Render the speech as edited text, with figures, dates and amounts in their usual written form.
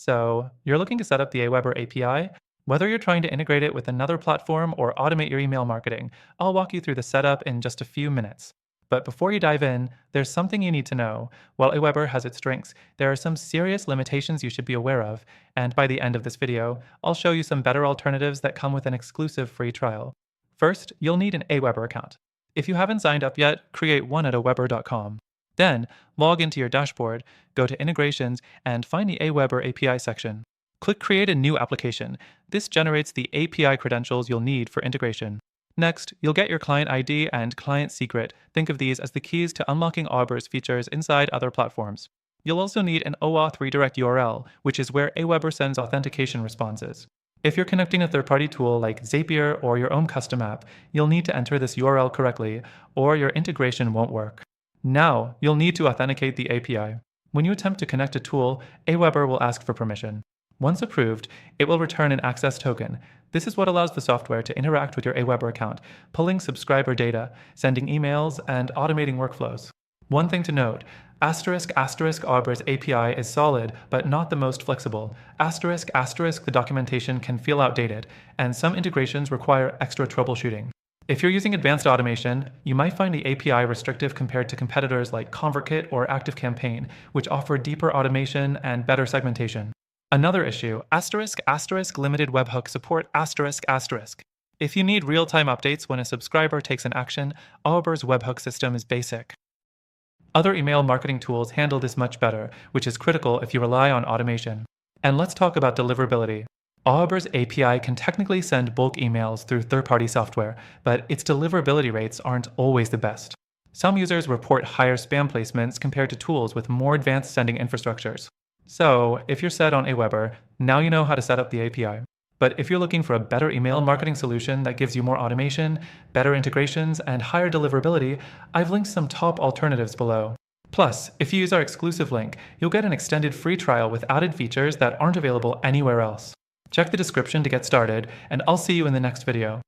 So, you're looking to set up the AWeber API. Whether you're trying to integrate it with another platform or automate your email marketing, I'll walk you through the setup in just a few minutes. But before you dive in, there's something you need to know. While AWeber has its strengths, there are some serious limitations you should be aware of, and by the end of this video, I'll show you some better alternatives that come with an exclusive free trial. First, you'll need an AWeber account. If you haven't signed up yet, create one at aweber.com. Then, log into your dashboard, go to Integrations, and find the AWeber API section. Click Create a new application. This generates the API credentials you'll need for integration. Next, you'll get your client ID and client secret. Think of these as the keys to unlocking AWeber's features inside other platforms. You'll also need an OAuth redirect URL, which is where AWeber sends authentication responses. If you're connecting a third-party tool like Zapier or your own custom app, you'll need to enter this URL correctly, or your integration won't work. Now, you'll need to authenticate the API. When you attempt to connect a tool, AWeber will ask for permission. Once approved, it will return an access token. This is what allows the software to interact with your AWeber account, pulling subscriber data, sending emails, and automating workflows. One thing to note, ***Aweber's API is solid, but not the most flexible. ***, the documentation can feel outdated, and some integrations require extra troubleshooting. If you're using advanced automation, you might find the API restrictive compared to competitors like ConvertKit or ActiveCampaign, which offer deeper automation and better segmentation. Another issue, ***, limited webhook support ***. If you need real-time updates when a subscriber takes an action, AWeber's webhook system is basic. Other email marketing tools handle this much better, which is critical if you rely on automation. And let's talk about deliverability. AWeber's API can technically send bulk emails through third-party software, but its deliverability rates aren't always the best. Some users report higher spam placements compared to tools with more advanced sending infrastructures. So, if you're set on AWeber, now you know how to set up the API. But if you're looking for a better email marketing solution that gives you more automation, better integrations, and higher deliverability, I've linked some top alternatives below. Plus, if you use our exclusive link, you'll get an extended free trial with added features that aren't available anywhere else. Check the description to get started, and I'll see you in the next video.